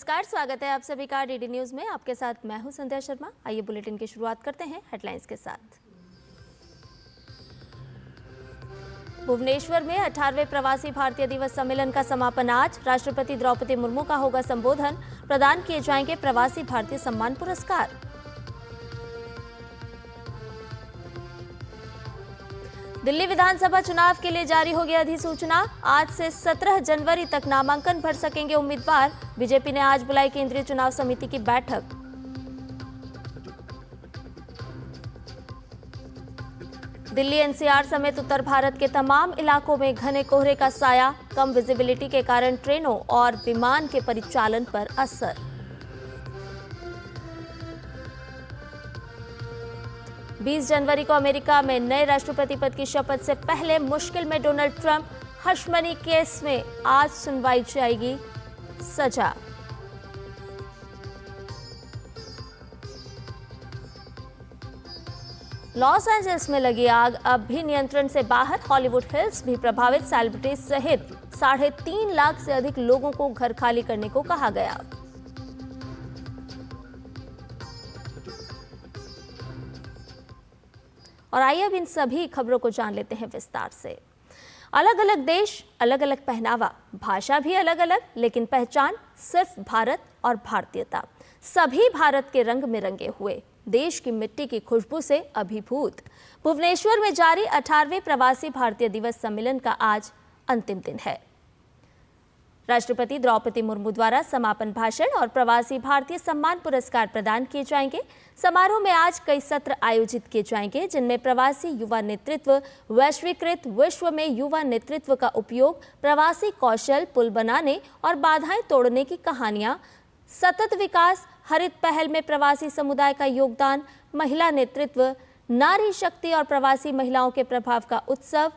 नमस्कार, स्वागत है आप सभी का डीडी न्यूज में। आपके साथ मैं हूं संध्या शर्मा। आइए बुलेटिन की शुरुआत करते हैं हेडलाइंस के साथ। भुवनेश्वर में 18वें प्रवासी भारतीय दिवस सम्मेलन का समापन आज। राष्ट्रपति द्रौपदी मुर्मू का होगा संबोधन। प्रदान किए जाएंगे प्रवासी भारतीय सम्मान पुरस्कार। दिल्ली विधानसभा चुनाव के लिए जारी हो गई अधिसूचना। आज से 17 जनवरी तक नामांकन भर सकेंगे उम्मीदवार। बीजेपी ने आज बुलाई केंद्रीय चुनाव समिति की बैठक। दिल्ली एनसीआर समेत उत्तर भारत के तमाम इलाकों में घने कोहरे का साया। कम विजिबिलिटी के कारण ट्रेनों और विमान के परिचालन पर असर। 20 जनवरी को अमेरिका में नए राष्ट्रपति पद की शपथ से पहले मुश्किल में Donald Trump. Hush money case में आज सुनवाई जाएगी सजा। लॉस एंजल्स में लगी आग अब भी नियंत्रण से बाहर। हॉलीवुड हिल्स भी प्रभावित। सेलिब्रिटीज सहित 3.5 लाख से अधिक लोगों को घर खाली करने को कहा गया। और आइए अब इन सभी खबरों को जान लेते हैं विस्तार से। अलग अलग देश, अलग अलग पहनावा, भाषा भी अलग अलग, लेकिन पहचान सिर्फ भारत और भारतीयता। सभी भारत के रंग में रंगे हुए, देश की मिट्टी की खुशबू से अभिभूत। भुवनेश्वर में जारी 18वें प्रवासी भारतीय दिवस सम्मेलन का आज अंतिम दिन है। राष्ट्रपति द्रौपदी मुर्मू द्वारा समापन भाषण और प्रवासी भारतीय सम्मान पुरस्कार प्रदान किए जाएंगे। समारोह में आज कई सत्र आयोजित किए जाएंगे, जिनमें प्रवासी युवा नेतृत्व, वैश्वीकृत विश्व में युवा नेतृत्व का उपयोग, प्रवासी कौशल, पुल बनाने और बाधाएं तोड़ने की कहानियां, सतत विकास, हरित पहल में प्रवासी समुदाय का योगदान, महिला नेतृत्व, नारी शक्ति और प्रवासी महिलाओं के प्रभाव का उत्सव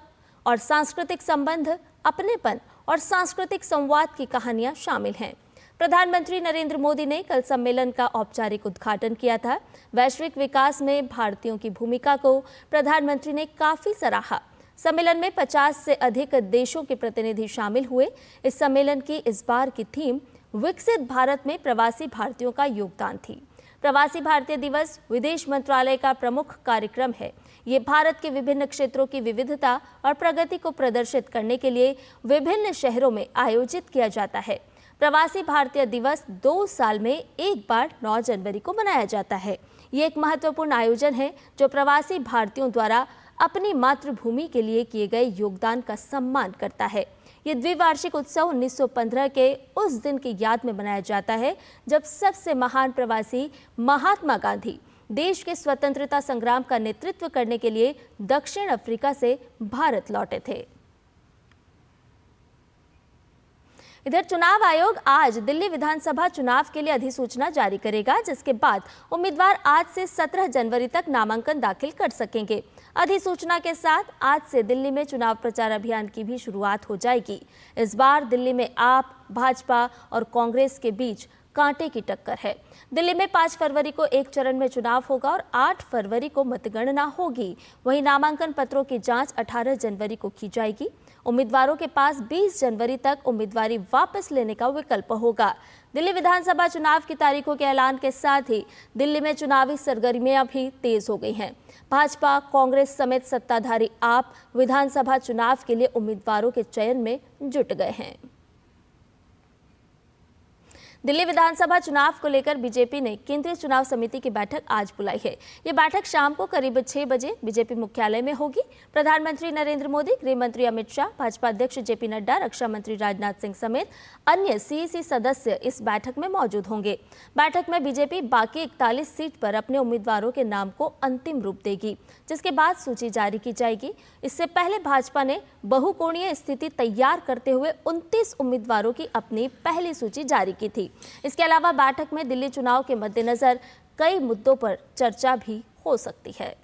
और सांस्कृतिक संबंध, अपनेपन और सांस्कृतिक संवाद की कहानियां शामिल हैं। प्रधानमंत्री नरेंद्र मोदी ने कल सम्मेलन का औपचारिक उद्घाटन किया था। वैश्विक विकास में भारतीयों की भूमिका को प्रधानमंत्री ने काफी सराहा। सम्मेलन में 50 से अधिक देशों के प्रतिनिधि शामिल हुए। इस सम्मेलन की इस बार की थीम विकसित भारत में प्रवासी भारतीयों का योगदान थी। प्रवासी भारतीय दिवस विदेश मंत्रालय का प्रमुख कार्यक्रम है। ये भारत के विभिन्न क्षेत्रों की विविधता और प्रगति को प्रदर्शित करने के लिए विभिन्न शहरों में आयोजित किया जाता है। प्रवासी भारतीय दिवस 2 साल में एक बार 9 जनवरी को मनाया जाता है। ये एक महत्वपूर्ण आयोजन है जो प्रवासी भारतीयों द्वारा अपनी मातृभूमि के लिए किए गए योगदान का सम्मान करता है। ये द्विवार्षिक उत्सव 1915 के उस दिन की याद में मनाया जाता है जब सबसे महान प्रवासी महात्मा गांधी देश के स्वतंत्रता संग्राम का नेतृत्व करने के लिए दक्षिण अफ्रीका से भारत लौटे थे। इधर चुनाव आयोग आज दिल्ली विधानसभा चुनाव के लिए अधिसूचना जारी करेगा, जिसके बाद उम्मीदवार आज से 17 जनवरी तक नामांकन दाखिल कर सकेंगे। अधिसूचना के साथ आज से दिल्ली में चुनाव प्रचार अभियान की भी शुरुआत हो जाएगी। इस बार दिल्ली में आप, भाजपा और कांग्रेस के बीच कांटे की टक्कर है। दिल्ली में 5 फरवरी को एक चरण में चुनाव होगा और 8 फरवरी को मतगणना होगी। वहीं नामांकन पत्रों की जांच 18 जनवरी को की जाएगी। उम्मीदवारों के पास 20 जनवरी तक उम्मीदवारी वापस लेने का विकल्प होगा। दिल्ली विधानसभा चुनाव की तारीखों के ऐलान के साथ ही दिल्ली में चुनावी सरगर्मियां भी तेज हो गई हैं। भाजपा, कांग्रेस समेत सत्ताधारी आप विधानसभा चुनाव के लिए उम्मीदवारों के चयन में जुट गए हैं। दिल्ली विधानसभा चुनाव को लेकर बीजेपी ने केंद्रीय चुनाव समिति की बैठक आज बुलाई है। ये बैठक शाम को करीब 6 बजे बीजेपी मुख्यालय में होगी। प्रधानमंत्री नरेंद्र मोदी, गृह मंत्री अमित शाह, भाजपा अध्यक्ष जेपी नड्डा, रक्षा मंत्री राजनाथ सिंह समेत अन्य सीईसी सदस्य इस बैठक में मौजूद होंगे। बैठक में बीजेपी बाकी 41 सीट पर अपने उम्मीदवारों के नाम को अंतिम रूप देगी, जिसके बाद सूची जारी की जाएगी। इससे पहले भाजपा ने बहुकोणीय स्थिति तैयार करते हुए 29 उम्मीदवारों की अपनी पहली सूची जारी की थी। इसके अलावा बैठक में दिल्ली चुनाव के मद्देनजर कई मुद्दों पर चर्चा भी हो सकती है।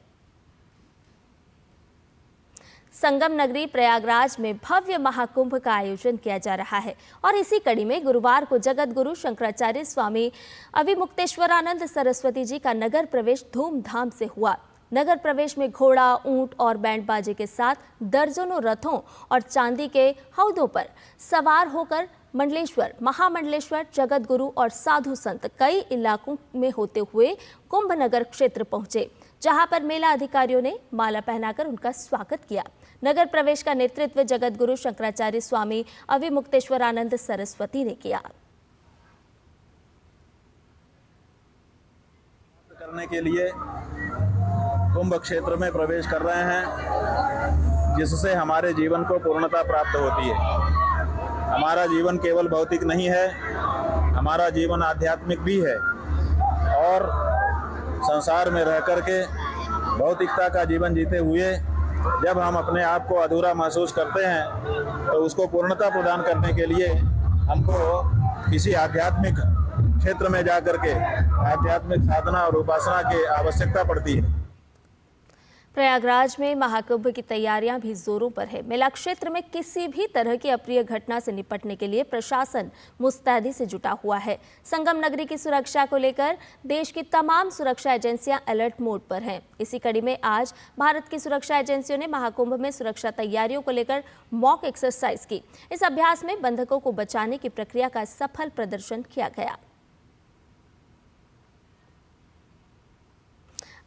संगम नगरी प्रयागराज में भव्य महाकुंभ का आयोजन किया जा रहा है और इसी कड़ी में गुरुवार को जगत गुरु शंकराचार्य स्वामी अविमुक्तेश्वरानंद सरस्वती जी का नगर प्रवेश धूमधाम से हुआ। नगर प्रवेश में घोड़ा, ऊंट और बैंड बाजे के साथ दर्जनों रथों और चांदी के हौदों पर सवार होकर मंडलेश्वर, महामंडलेश्वर, जगत गुरु और साधु संत कई इलाकों में होते हुए कुंभ नगर क्षेत्र पहुंचे, जहां पर मेला अधिकारियों ने माला पहनाकर उनका स्वागत किया। नगर प्रवेश का नेतृत्व जगत गुरु शंकराचार्य स्वामी अविमुक्तेश्वरानंद सरस्वती ने किया। करने के लिए कुंभ क्षेत्र में प्रवेश कर रहे हैं, जिससे हमारे जीवन को पूर्णता प्राप्त होती है। हमारा जीवन केवल भौतिक नहीं है, हमारा जीवन आध्यात्मिक भी है और संसार में रह करके भौतिकता का जीवन जीते हुए जब हम अपने आप को अधूरा महसूस करते हैं तो उसको पूर्णता प्रदान करने के लिए हमको किसी आध्यात्मिक क्षेत्र में जाकर के आध्यात्मिक साधना और उपासना की आवश्यकता पड़ती है। प्रयागराज में महाकुंभ की तैयारियां भी जोरों पर है। मेला क्षेत्र में किसी भी तरह की अप्रिय घटना से निपटने के लिए प्रशासन मुस्तैदी से जुटा हुआ है। संगम नगरी की सुरक्षा को लेकर देश की तमाम सुरक्षा एजेंसियां अलर्ट मोड पर हैं। इसी कड़ी में आज भारत की सुरक्षा एजेंसियों ने महाकुंभ में सुरक्षा तैयारियों को लेकर मॉक एक्सरसाइज की। इस अभ्यास में बंधकों को बचाने की प्रक्रिया का सफल प्रदर्शन किया गया।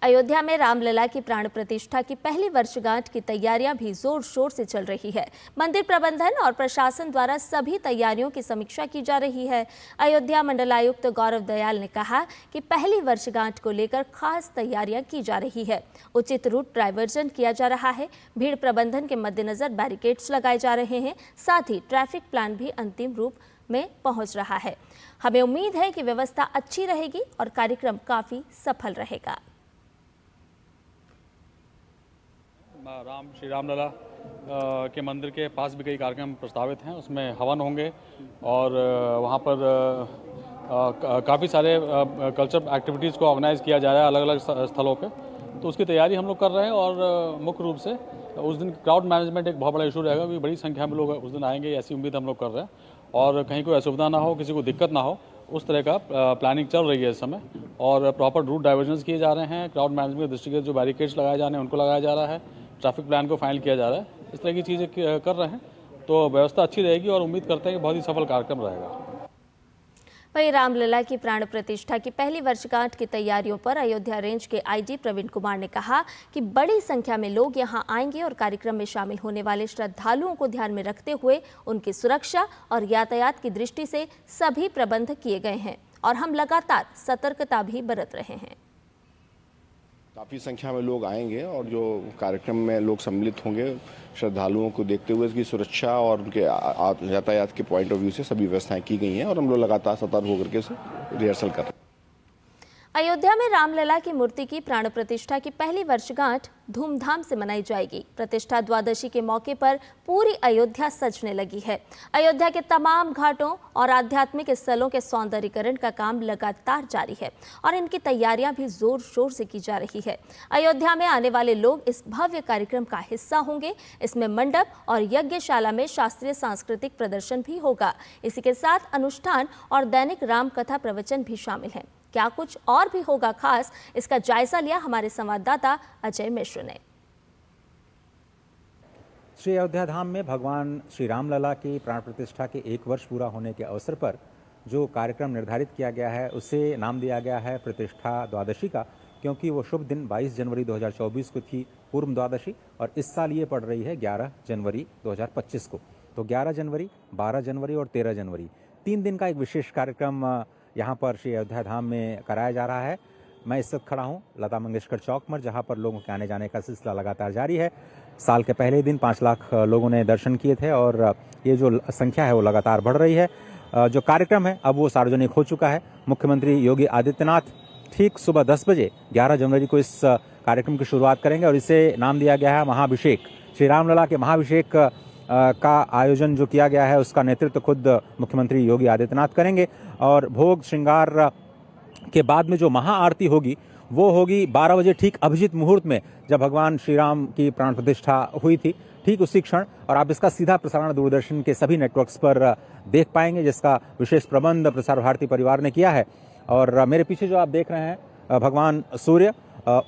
अयोध्या में रामलला की प्राण प्रतिष्ठा की पहली वर्षगांठ की तैयारियां भी जोर शोर से चल रही है। मंदिर प्रबंधन और प्रशासन द्वारा सभी तैयारियों की समीक्षा की जा रही है। अयोध्या मंडलायुक्त गौरव दयाल ने कहा कि पहली वर्षगांठ को लेकर खास तैयारियां की जा रही है। उचित रूट डायवर्जन किया जा रहा है। भीड़ प्रबंधन के मद्देनजर बैरिकेड्स लगाए जा रहे हैं। साथ ही ट्रैफिक प्लान भी अंतिम रूप में पहुंच रहा है। हमें उम्मीद है कि व्यवस्था अच्छी रहेगी और कार्यक्रम काफी सफल रहेगा। श्री रामलला के मंदिर के पास भी कई कार्यक्रम प्रस्तावित हैं। उसमें हवन होंगे और वहाँ पर काफ़ी सारे कल्चर एक्टिविटीज़ को ऑर्गेनाइज किया जा रहा है अलग अलग स्थलों पे। तो उसकी तैयारी हम लोग कर रहे हैं और मुख्य रूप से उस दिन क्राउड मैनेजमेंट एक बहुत बड़ा इशू रहेगा क्योंकि बड़ी संख्या में लोग उस दिन आएंगे, ऐसी उम्मीद हम लोग कर रहे हैं और कहीं कोई असुविधा ना हो, किसी को दिक्कत ना हो, उस तरह का प्लानिंग चल रही है इस समय। और प्रॉपर रूट डाइवर्जन किए जा रहे हैं। क्राउड मैनेजमेंट के दृष्टिगत जो बैरिकेड्स लगाए जा रहे हैं उनको लगाया जा रहा है। ट्रैफिक प्लान को फाइनल किया जा रहा है। इस तरह की चीज़ें कर रहे हैं तो व्यवस्था अच्छी रहेगी और उम्मीद करते हैं कि बहुत ही सफल कार्यक्रम रहेगा। वहीं रामलला की प्राण प्रतिष्ठा की पहली वर्षगांठ की तैयारियों पर अयोध्या रेंज के आईजी प्रवीण कुमार ने कहा कि बड़ी संख्या में लोग यहां आएंगे और कार्यक्रम में शामिल होने वाले श्रद्धालुओं को ध्यान में रखते हुए उनकी सुरक्षा और यातायात की दृष्टि से सभी प्रबंध किए गए हैं और हम लगातार सतर्कता भी बरत रहे हैं। काफ़ी संख्या में लोग आएंगे और जो कार्यक्रम में लोग सम्मिलित होंगे, श्रद्धालुओं को देखते हुए इसकी सुरक्षा और उनके यातायात के पॉइंट ऑफ व्यू से सभी व्यवस्थाएं की गई हैं और हम लोग लगातार सतर्क होकर के रिहर्सल कर रहे हैं। अयोध्या में रामलला की मूर्ति की प्राण प्रतिष्ठा की पहली वर्षगांठ धूमधाम से मनाई जाएगी। प्रतिष्ठा द्वादशी के मौके पर पूरी अयोध्या सजने लगी है। अयोध्या के तमाम घाटों और आध्यात्मिक स्थलों के सौंदर्यीकरण का काम लगातार जारी है और इनकी तैयारियां भी जोर शोर से की जा रही है। अयोध्या में आने वाले लोग इस भव्य कार्यक्रम का हिस्सा होंगे। इसमें मंडप और यज्ञशाला में शास्त्रीय सांस्कृतिक प्रदर्शन भी होगा। इसी के साथ अनुष्ठान और दैनिक राम कथा प्रवचन भी शामिल हैं। क्या कुछ और भी होगा खास, इसका जायजा लिया हमारे संवाददाता अजय मिश्र ने। श्री अयोध्या धाम में भगवान श्री रामलला की प्राण प्रतिष्ठा के 1 वर्ष पूरा होने के अवसर पर जो कार्यक्रम निर्धारित किया गया है उसे नाम दिया गया है प्रतिष्ठा द्वादशी का, क्योंकि वो शुभ दिन 22 जनवरी 2024 को थी पूर्व द्वादशी और इस साल ये पड़ रही है 11 जनवरी 2025 को। तो 11 जनवरी, 12 जनवरी और 13 जनवरी 3 दिन का एक विशेष कार्यक्रम यहाँ पर श्री अयोध्या धाम में कराया जा रहा है। मैं इस वक्त खड़ा हूँ लता मंगेशकर चौक पर, जहाँ पर लोगों के आने जाने का सिलसिला लगातार जारी है। साल के पहले दिन 5 लाख लोगों ने दर्शन किए थे और ये जो संख्या है वो लगातार बढ़ रही है। जो कार्यक्रम है अब वो सार्वजनिक हो चुका है। मुख्यमंत्री योगी आदित्यनाथ ठीक सुबह 10 बजे 11 जनवरी को इस कार्यक्रम की शुरुआत करेंगे और इसे नाम दिया गया है महाभिषेक। श्री रामलला के महाभिषेक का आयोजन जो किया गया है उसका नेतृत्व खुद मुख्यमंत्री योगी आदित्यनाथ करेंगे और भोग श्रृंगार के बाद में जो महाआरती होगी वो होगी 12 बजे ठीक अभिजीत मुहूर्त में, जब भगवान श्री राम की प्राण प्रतिष्ठा हुई थी ठीक उसी क्षण। और आप इसका सीधा प्रसारण दूरदर्शन के सभी नेटवर्क्स पर देख पाएंगे, जिसका विशेष प्रबंध प्रसार भारती परिवार ने किया है। और मेरे पीछे जो आप देख रहे हैं भगवान सूर्य,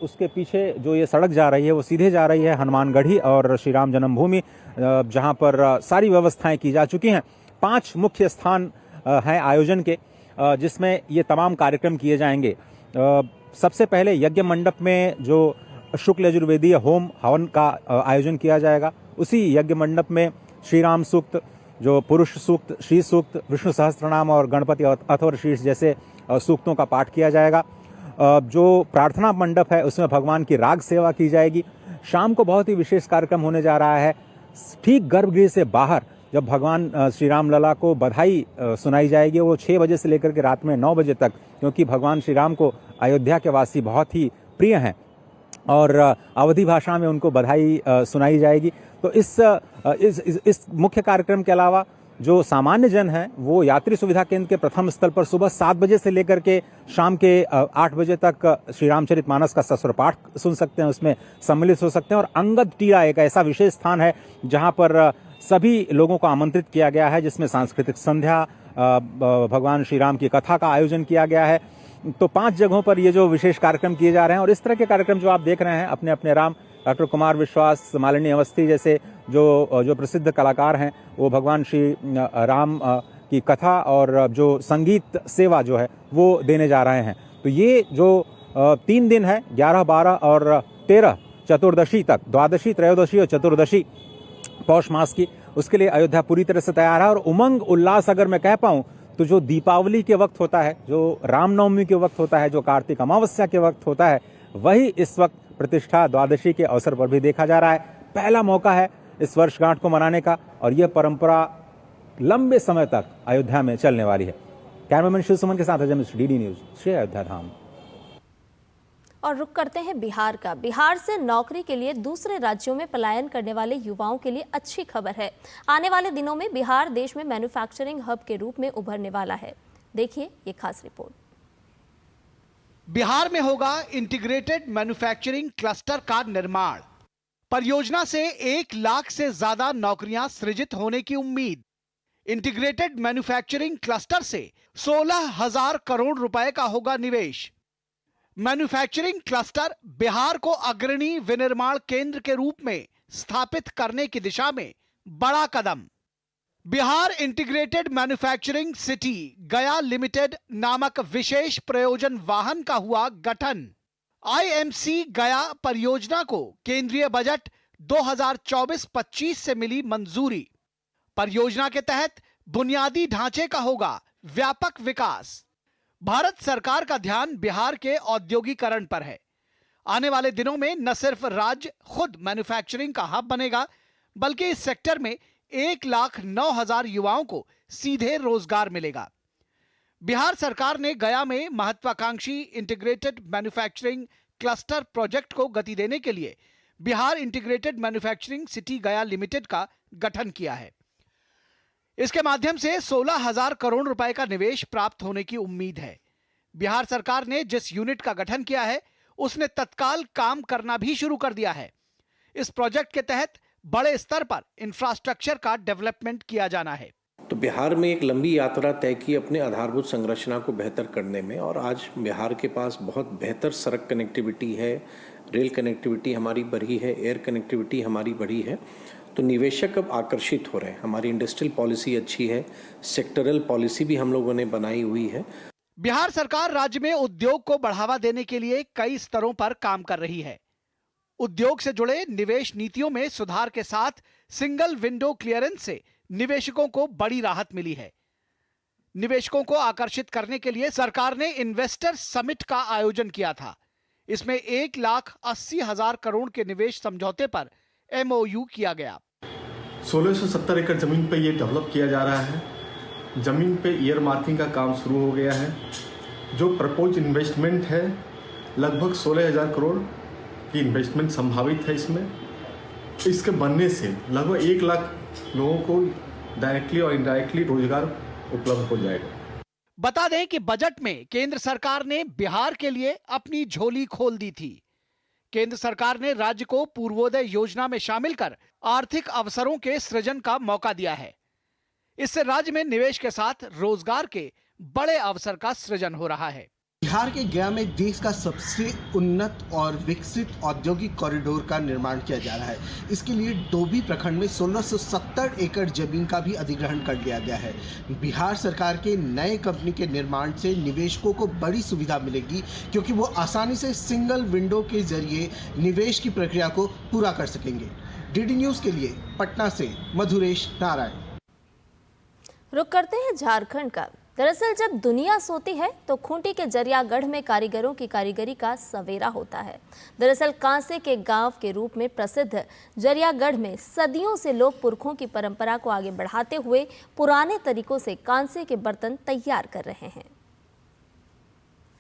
उसके पीछे जो ये सड़क जा रही है वो सीधे जा रही है हनुमानगढ़ी और श्री राम जन्मभूमि, जहाँ पर सारी व्यवस्थाएं की जा चुकी हैं। 5 मुख्य स्थान हैं आयोजन के, जिसमें ये तमाम कार्यक्रम किए जाएंगे। सबसे पहले यज्ञ मंडप में जो शुक्ल यजुर्वेदीय होम हवन का आयोजन किया जाएगा। उसी यज्ञ मंडप में श्री राम सूक्त, जो पुरुष सूक्त, श्री सूक्त, विष्णु सहस्त्रनाम और गणपति अथर्व शीर्ष जैसे सूक्तों का पाठ किया जाएगा। जो प्रार्थना मंडप है उसमें भगवान की राग सेवा की जाएगी। शाम को बहुत ही विशेष कार्यक्रम होने जा रहा है। ठीक गर्भगृह से बाहर जब भगवान श्री राम लला को बधाई सुनाई जाएगी, वो 6 बजे से लेकर के रात में 9 बजे तक, क्योंकि भगवान श्री राम को अयोध्या के वासी बहुत ही प्रिय हैं और अवधी भाषा में उनको बधाई सुनाई जाएगी। तो इस मुख्य कार्यक्रम के अलावा जो सामान्य जन हैं वो यात्री सुविधा केंद्र के प्रथम स्थल पर सुबह 7 बजे से लेकर के शाम के 8 बजे तक श्री रामचरितमानस का सस्वर पाठ सुन सकते हैं, उसमें सम्मिलित हो सकते हैं। और अंगद टीला एक ऐसा विशेष स्थान है जहां पर सभी लोगों को आमंत्रित किया गया है, जिसमें सांस्कृतिक संध्या, भगवान श्री राम की कथा का आयोजन किया गया है। तो 5 जगहों पर ये जो विशेष कार्यक्रम किए जा रहे हैं और इस तरह के कार्यक्रम जो आप देख रहे हैं, अपने अपने राम, डॉक्टर कुमार विश्वास, मालिनी अवस्थी जैसे जो प्रसिद्ध कलाकार हैं, वो भगवान श्री राम की कथा और जो संगीत सेवा जो है वो देने जा रहे हैं। तो ये जो 3 दिन है, 11, 12 और 13 चतुर्दशी तक, द्वादशी, त्रयोदशी और चतुर्दशी पौष मास की, उसके लिए अयोध्या पूरी तरह से तैयार है। और उमंग उल्लास अगर मैं कह पाऊं तो जो दीपावली के वक्त होता है, जो रामनवमी के वक्त होता है, जो कार्तिक अमावस्या के वक्त होता है, वही इस वक्त प्रतिष्ठा द्वादशी के अवसर पर भी देखा जा रहा है। पहला मौका है इस वर्षगांठ को मनाने का और यह परंपरा लंबे समय तक अयोध्या में चलने वाली है। कैमरामैन शिव सुमन के साथ अजय मिश्र, डीडी न्यूज, श्री अयोध्या धाम। और रुक करते हैं बिहार का। बिहार से नौकरी के लिए दूसरे राज्यों में पलायन करने वाले युवाओं के लिए अच्छी खबर है। आने वाले दिनों में बिहार देश में मैन्युफैक्चरिंग हब के रूप में उभरने वाला है। देखिए ये खास रिपोर्ट। बिहार में होगा इंटीग्रेटेड मैन्युफैक्चरिंग क्लस्टर का निर्माण। परियोजना से 1 लाख से ज्यादा नौकरियां सृजित होने की उम्मीद। इंटीग्रेटेड मैन्युफैक्चरिंग क्लस्टर से 16,000 करोड़ रुपए का होगा निवेश। मैन्युफैक्चरिंग क्लस्टर बिहार को अग्रणी विनिर्माण केंद्र के रूप में स्थापित करने की दिशा में बड़ा कदम। बिहार इंटीग्रेटेड मैन्युफैक्चरिंग सिटी गया लिमिटेड नामक विशेष प्रयोजन वाहन का हुआ गठन। आईएमसी गया परियोजना को केंद्रीय बजट 2024-25 से मिली मंजूरी। परियोजना के तहत बुनियादी ढांचे का होगा व्यापक विकास। भारत सरकार का ध्यान बिहार के औद्योगिकरण पर है। आने वाले दिनों में न सिर्फ राज्य खुद मैन्युफैक्चरिंग का हब बनेगा, बल्कि इस सेक्टर में 1,09,000 युवाओं को सीधे रोजगार मिलेगा। बिहार सरकार ने गया में महत्वाकांक्षी इंटीग्रेटेड मैन्युफैक्चरिंग क्लस्टर प्रोजेक्ट को गति देने के लिए बिहार इंटीग्रेटेड मैन्युफैक्चरिंग सिटी गया लिमिटेड का गठन किया है। इसके माध्यम से 16,000 करोड़ रुपए का निवेश प्राप्त होने की उम्मीद है। बिहार सरकार ने जिस यूनिट का गठन किया है उसने तत्काल काम करना भी शुरू कर दिया है। इस प्रोजेक्ट के तहत बड़े स्तर पर इंफ्रास्ट्रक्चर का डेवलपमेंट किया जाना है। तो बिहार में एक लंबी यात्रा तय की अपने आधारभूत संरचना को बेहतर करने में, और आज बिहार के पास बहुत बेहतर सड़क कनेक्टिविटी है, रेल कनेक्टिविटी हमारी बढ़ी है, एयर कनेक्टिविटी हमारी बढ़ी है। तो निवेशक अब आकर्षित हो रहे हैं। हमारी इंडस्ट्रियल पॉलिसी अच्छी है, सेक्टरल पॉलिसी भी हम लोगों ने बनाई हुई है। बिहार सरकार राज्य में उद्योग को बढ़ावा देने के लिए कई स्तरों पर काम कर रही है। उद्योग से जुड़े निवेश नीतियों में सुधार के साथ सिंगल विंडो क्लियरेंस से निवेशकों को बड़ी राहत मिली है। निवेशकों को आकर्षित करने के लिए सरकार ने इन्वेस्टर समिट का आयोजन किया था। इसमें 1,80,000 करोड़ के निवेश समझौते पर MOU किया गया। 1670 एकड़ जमीन पे ये डेवलप किया जा रहा है। जमीन पे ईयर मार्किंग का काम शुरू हो गया है। जो प्रपोज इन्वेस्टमेंट है लगभग 16,000 करोड़ की इन्वेस्टमेंट संभावित है। इसके बनने से लगभग 1 लाख लोगों को डायरेक्टली और इनडायरेक्टली रोजगार उपलब्ध हो जाएगा। बता दें कि बजट में केंद्र सरकार ने बिहार के लिए अपनी झोली खोल दी थी। केंद्र सरकार ने राज्य को पूर्वोदय योजना में शामिल कर आर्थिक अवसरों के सृजन का मौका दिया है। इससे राज्य में निवेश के साथ रोजगार के बड़े अवसर का सृजन हो रहा है। बिहार के गया में देश का सबसे उन्नत और विकसित औद्योगिक कॉरिडोर का निर्माण किया जा रहा है। इसके लिए डोभी प्रखंड में 1670 एकड़ जमीन का भी अधिग्रहण कर लिया गया है। बिहार सरकार के नए कंपनी के निर्माण से निवेशकों को बड़ी सुविधा मिलेगी, क्योंकि वो आसानी से सिंगल विंडो के जरिए निवेश की प्रक्रिया को पूरा कर सकेंगे। डीडी न्यूज़ के लिए पटना से मधुरेश नारायण। रुक करते हैं झारखंड का। दरअसल जब दुनिया सोती है तो खूंटी के जरियागढ़ में कारीगरों की कारीगरी का सवेरा होता है। दरअसल कांसे के गांव के रूप में प्रसिद्ध जरियागढ़ में सदियों से लोग पुरखों की परंपरा को आगे बढ़ाते हुए पुराने तरीकों से कांसे के बर्तन तैयार कर रहे हैं।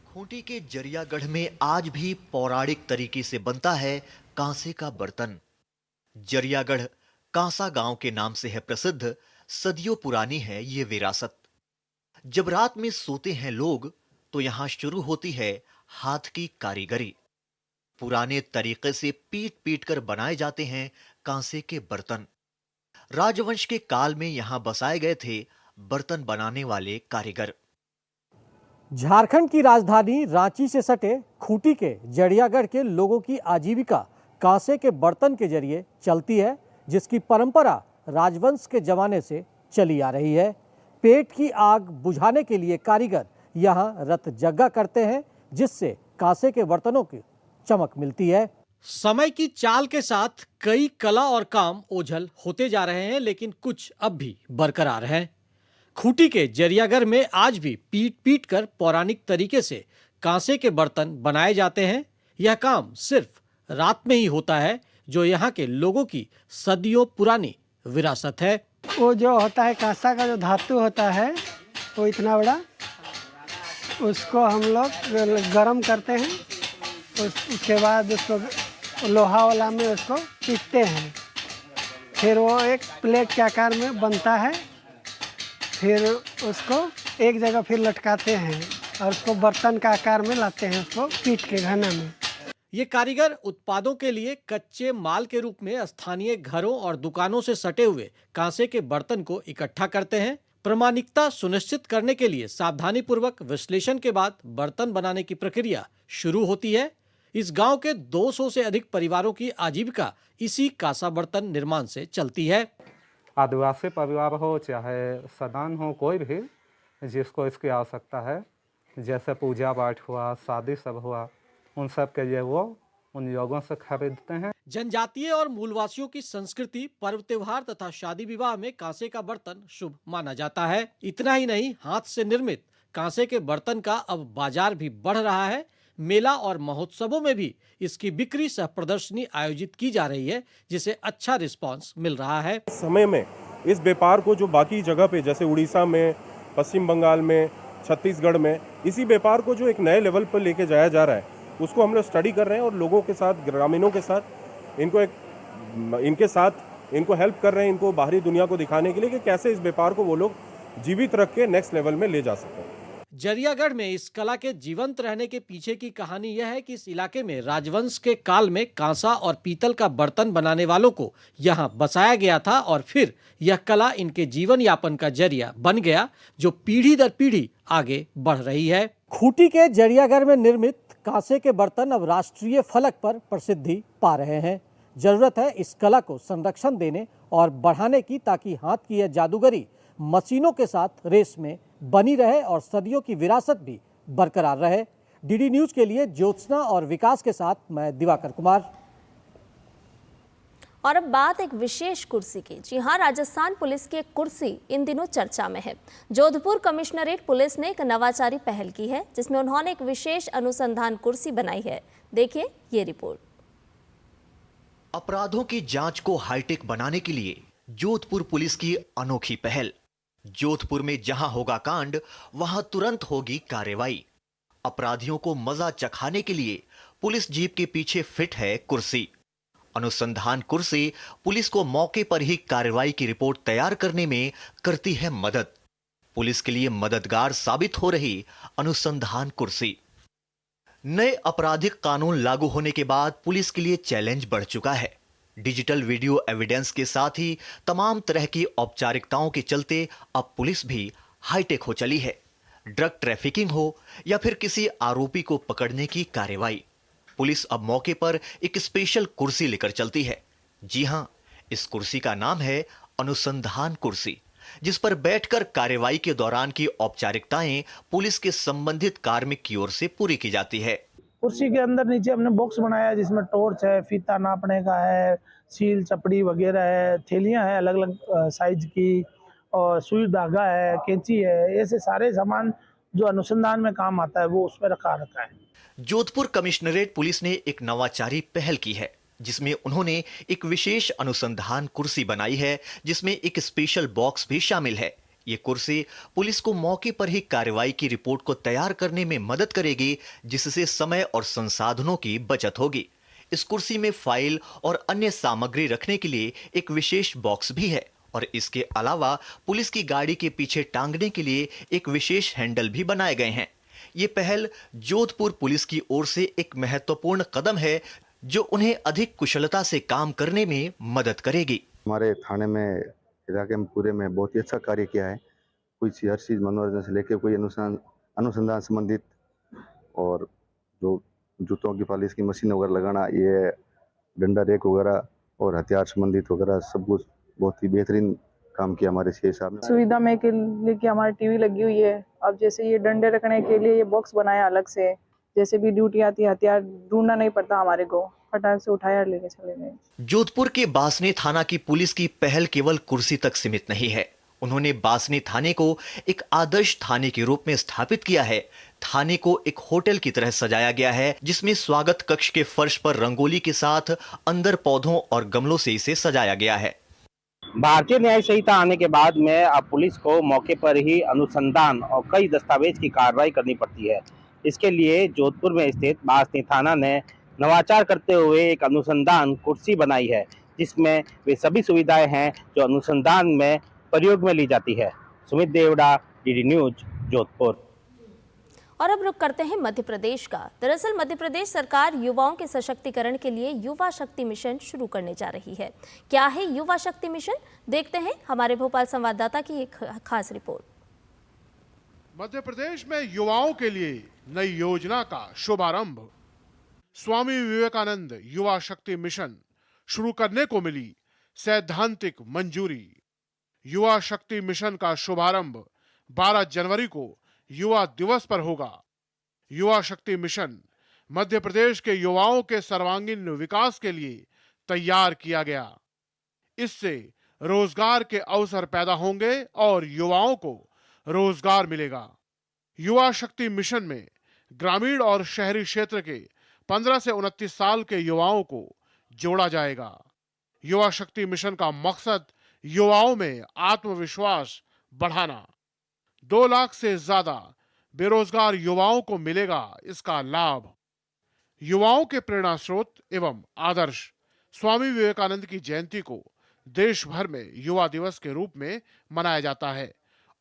खूंटी के जरियागढ़ में आज भी पौराणिक तरीके से बनता है कांसे का बर्तन। जरियागढ़ कांसा गांव के नाम से है प्रसिद्ध। सदियों पुरानी है ये विरासत। जब रात में सोते हैं लोग तो यहां शुरू होती है हाथ की कारीगरी। पुराने तरीके से पीट पीट कर बनाए जाते हैं कांसे के बर्तन। राजवंश के काल में यहां बसाए गए थे बर्तन बनाने वाले कारीगर। झारखंड की राजधानी रांची से सटे खूंटी के जरियागढ़ के लोगों की आजीविका कांसे के बर्तन के जरिए चलती है, जिसकी परंपरा राजवंश के जमाने से चली आ रही है। पेट की आग बुझाने के लिए कारीगर यहाँ रत जग्गा करते हैं, जिससे कांसे के बर्तनों की चमक मिलती है। समय की चाल के साथ कई कला और काम ओझल होते जा रहे हैं, लेकिन कुछ अब भी बरकरार हैं। खूंटी के जरियागढ़ में आज भी पीट पीट कर पौराणिक तरीके से कांसे के बर्तन बनाए जाते हैं। यह काम सिर्फ रात में ही होता है, जो यहाँ के लोगों की सदियों पुरानी विरासत है। वो जो होता है कांसा का जो धातु होता है वो इतना बड़ा, उसको हम लोग गरम करते हैं। उसके बाद उसको लोहा वाला में उसको पीटते हैं, फिर वो एक प्लेट के आकार में बनता है। फिर उसको एक जगह फिर लटकाते हैं और उसको बर्तन का आकार में लाते हैं, उसको पीट के घना में। ये कारीगर उत्पादों के लिए कच्चे माल के रूप में स्थानीय घरों और दुकानों से सटे हुए कांसे के बर्तन को इकट्ठा करते हैं। प्रामाणिकता सुनिश्चित करने के लिए सावधानी पूर्वक विश्लेषण के बाद बर्तन बनाने की प्रक्रिया शुरू होती है। इस गांव के 200 से अधिक परिवारों की आजीविका इसी कांसा बर्तन निर्माण से चलती है। आदिवासी परिवार हो चाहे सदान हो, कोई भी जिसको इसकी आवश्यकता है, जैसे पूजा पाठ हुआ, शादी सब हुआ, उन सब के लिए वो उन लोगों से खरीदते हैं। जनजातीय और मूलवासियों की संस्कृति, पर्व त्योहार तथा शादी विवाह में कांसे का बर्तन शुभ माना जाता है। इतना ही नहीं, हाथ से निर्मित कांसे के बर्तन का अब बाजार भी बढ़ रहा है। मेला और महोत्सवों में भी इसकी बिक्री सह प्रदर्शनी आयोजित की जा रही है, जिसे अच्छा रिस्पांस मिल रहा है। समय में इस व्यापार को जो बाकी जगह पे जैसे उड़ीसा में, पश्चिम बंगाल में, छत्तीसगढ़ में, इसी व्यापार को जो एक नए लेवल पर लेके जाया जा रहा है, उसको हम लोग स्टडी कर रहे हैं और लोगों के साथ, ग्रामीणों के साथ इनको हेल्प कर रहे हैं, इनको बाहरी दुनिया को दिखाने के लिए कि कैसे इस व्यापार को वो लोग जीवित रख के नेक्स्ट लेवल में ले जा सकते हैं। जरियागढ़ में इस कला के जीवंत रहने के पीछे की कहानी यह है कि इस इलाके में राजवंश के काल में कांसा और पीतल का बर्तन बनाने वालों को यहाँ बसाया गया था और फिर यह कला इनके जीवन यापन का जरिया बन गया, जो पीढ़ी दर पीढ़ी आगे बढ़ रही है। खूंटी के जरियागढ़ में निर्मित कांसे के बर्तन अब राष्ट्रीय फलक पर प्रसिद्धि पा रहे हैं। जरूरत है इस कला को संरक्षण देने और बढ़ाने की, ताकि हाथ की यह जादूगरी मशीनों के साथ रेस में बनी रहे और सदियों की विरासत भी बरकरार रहे। डीडी न्यूज के लिए ज्योत्सना और विकास के साथ मैं दिवाकर कुमार। और अब बात एक विशेष कुर्सी की। जी हां, राजस्थान पुलिस की एक कुर्सी इन दिनों चर्चा में है। जोधपुर कमिश्नरेट पुलिस ने एक नवाचारी पहल की है, जिसमें उन्होंने एक विशेष अनुसंधान कुर्सी बनाई है। देखिए ये रिपोर्ट। अपराधों की जांच को हाईटेक बनाने के लिए जोधपुर पुलिस की अनोखी पहल। जोधपुर में जहां होगा कांड, वहां तुरंत होगी कार्रवाई। अपराधियों को मजा चखाने के लिए पुलिस जीप के पीछे फिट है कुर्सी। अनुसंधान कुर्सी पुलिस को मौके पर ही कार्रवाई की रिपोर्ट तैयार करने में करती है मदद। पुलिस के लिए मददगार साबित हो रही अनुसंधान कुर्सी। नए आपराधिक कानून लागू होने के बाद पुलिस के लिए चैलेंज बढ़ चुका है। डिजिटल वीडियो एविडेंस के साथ ही तमाम तरह की औपचारिकताओं के चलते अब पुलिस भी हाईटेक हो चली है। ड्रग ट्रैफिकिंग हो या फिर किसी आरोपी को पकड़ने की कार्रवाई, पुलिस अब मौके पर एक स्पेशल कुर्सी लेकर चलती है। जी हां, इस कुर्सी का नाम है अनुसंधान कुर्सी, जिस पर बैठकर कार्रवाई के दौरान की औपचारिकताएं पुलिस के संबंधित कार्मिक की ओर से पूरी की जाती है। कुर्सी के अंदर नीचे हमने बॉक्स बनाया है जिसमें टॉर्च है, फीता नापने का है, सील चपड़ी वगैरह है, थैलियां हैं अलग अलग साइज की, और सुई धागा है, कैंची है, ऐसे सारे सामान जो अनुसंधान में काम आता है वो उसमें रखा है। जोधपुर कमिश्नरेट पुलिस ने एक नवाचारी पहल की है, जिसमें उन्होंने एक विशेष अनुसंधान कुर्सी बनाई है, जिसमें एक स्पेशल बॉक्स भी शामिल है। ये कुर्सी पुलिस को मौके पर ही कार्रवाई की रिपोर्ट को तैयार करने में मदद करेगी, जिससे समय और संसाधनों की बचत होगी। इस कुर्सी में फाइल और अन्य सामग्री रखने के लिए एक विशेष बॉक्स भी है, और इसके अलावा पुलिस की गाड़ी के पीछे टांगने के लिए एक विशेष हैंडल भी बनाए गए हैं। ये पहल जोधपुर पुलिस की ओर से एक महत्वपूर्ण कदम है, जो उन्हें अधिक कुशलता से काम करने में मदद करेगी। हमारे थाने में, इलाके में पूरे में बहुत ही अच्छा कार्य किया है। कुछ हर चीज़ मनोरंजन से लेकर कोई अनुसंधान संबंधित, और जो जूतों की पॉलिश की मशीन वगैरह लगाना, ये डंडा रेक वगैरह और हथियार संबंधित वगैरह सब कुछ बहुत ही बेहतरीन काम किया हमारे सीए साहब ने। सुविधा में के लिए कि हमारी टीवी लगी हुई है। अब जैसे ये डंडे रखने के लिए ये बॉक्स बनाया अलग से, जैसे भी ड्यूटी आती है हथियार ढूंढना नहीं पड़ता हमारे को, फटाक से उठाया लेके चले गए। जोधपुर के बासनी थाना की पुलिस की पहल केवल कुर्सी तक सीमित नहीं है। उन्होंने बासनी थाने को एक आदर्श थाने के रूप में स्थापित किया है। थाने को एक होटल की तरह सजाया गया है, जिसमें स्वागत कक्ष के फर्श पर रंगोली के साथ अंदर पौधों और गमलों से इसे सजाया गया है। भारतीय न्याय संहिता आने के बाद में अब पुलिस को मौके पर ही अनुसंधान और कई दस्तावेज की कार्रवाई करनी पड़ती है। इसके लिए जोधपुर में स्थित बासनी थाना ने नवाचार करते हुए एक अनुसंधान कुर्सी बनाई है, जिसमें वे सभी सुविधाएं हैं जो अनुसंधान में प्रयोग में ली जाती है। Sumit Devda, DD News, Jodhpur. और अब रुक करते हैं मध्य प्रदेश का। दरअसल मध्य प्रदेश सरकार युवाओं के सशक्तिकरण के लिए युवा शक्ति मिशन शुरू करने जा रही है। क्या है युवा शक्ति मिशन, देखते हैं हमारे भोपाल संवाददाता की एक खास रिपोर्ट। मध्य प्रदेश में युवाओं के लिए नई योजना का शुभारंभ। स्वामी विवेकानंद युवा शक्ति मिशन शुरू करने को मिली सैद्धांतिक मंजूरी। युवा शक्ति मिशन का शुभारंभ 12 जनवरी को युवा दिवस पर होगा। युवा शक्ति मिशन मध्य प्रदेश के युवाओं के सर्वांगीण विकास के लिए तैयार किया गया। इससे रोजगार के अवसर पैदा होंगे और युवाओं को रोजगार मिलेगा। युवा शक्ति मिशन में ग्रामीण और शहरी क्षेत्र के 15 से 29 साल के युवाओं को जोड़ा जाएगा। युवा शक्ति मिशन का मकसद युवाओं में आत्मविश्वास बढ़ाना। 2 लाख से ज्यादा बेरोजगार युवाओं को मिलेगा इसका लाभ। युवाओं के प्रेरणा स्रोत एवं आदर्श स्वामी विवेकानंद की जयंती को देश भर में युवा दिवस के रूप में मनाया जाता है,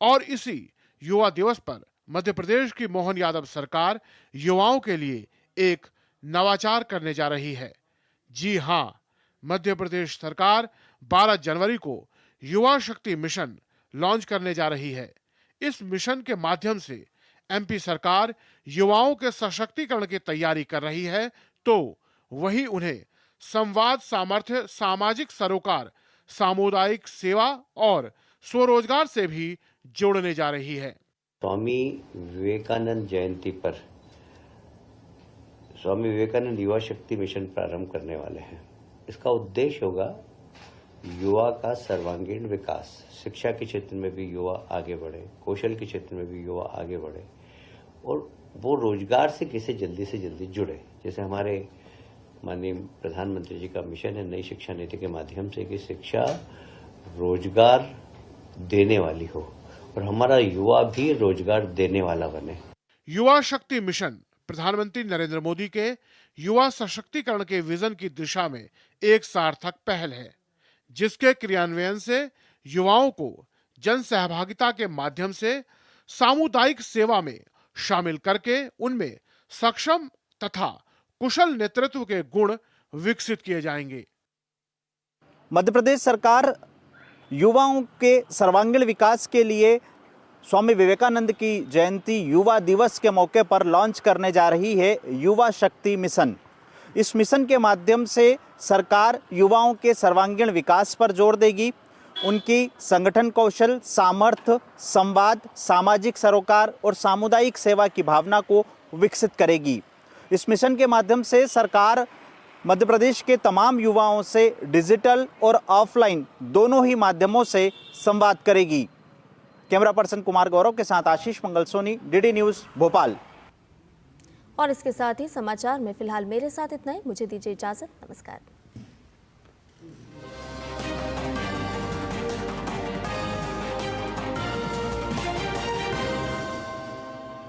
और इसी युवा दिवस पर मध्य प्रदेश की मोहन यादव सरकार युवाओं के लिए एक नवाचार करने जा रही है। जी हां, मध्य प्रदेश सरकार 12 जनवरी को युवा शक्ति मिशन लॉन्च करने जा रही है। इस मिशन के माध्यम से एमपी सरकार युवाओं के सशक्तिकरण की तैयारी कर रही है, तो वहीं उन्हें संवाद, सामर्थ्य, सामाजिक सरोकार, सामुदायिक सेवा और स्वरोजगार से भी जोड़ने जा रही है। स्वामी विवेकानंद जयंती पर स्वामी विवेकानंद युवा शक्ति मिशन प्रारंभ करने वाले हैं। इसका उद्देश्य होगा युवा का सर्वांगीण विकास। शिक्षा के क्षेत्र में भी युवा आगे बढ़े, कौशल के क्षेत्र में भी युवा आगे बढ़े, और वो रोजगार से कैसे जल्दी से जल्दी जुड़े। जैसे हमारे माननीय प्रधानमंत्री जी का मिशन है नई शिक्षा नीति के माध्यम से कि शिक्षा रोजगार देने वाली हो और हमारा युवा भी रोजगार देने वाला बने। युवा शक्ति मिशन प्रधानमंत्री नरेंद्र मोदी के युवा सशक्तिकरण के विजन की दिशा में एक सार्थक पहल है, जिसके क्रियान्वयन से युवाओं को जन सहभागिता के माध्यम से सामुदायिक सेवा में शामिल करके उनमें सक्षम तथा कुशल नेतृत्व के गुण विकसित किए जाएंगे। मध्य प्रदेश सरकार युवाओं के सर्वांगीण विकास के लिए स्वामी विवेकानंद की जयंती युवा दिवस के मौके पर लॉन्च करने जा रही है युवा शक्ति मिशन। इस मिशन के माध्यम से सरकार युवाओं के सर्वांगीण विकास पर जोर देगी, उनकी संगठन कौशल, सामर्थ्य, संवाद, सामाजिक सरोकार और सामुदायिक सेवा की भावना को विकसित करेगी। इस मिशन के माध्यम से सरकार मध्य प्रदेश के तमाम युवाओं से डिजिटल और ऑफलाइन दोनों ही माध्यमों से संवाद करेगी। कैमरा पर्सन कुमार गौरव के साथ आशीष मंगल सोनी, डीडी न्यूज़ भोपाल। और इसके साथ ही समाचार में फिलहाल मेरे साथ इतना ही। मुझे दीजिए इजाजत। नमस्कार।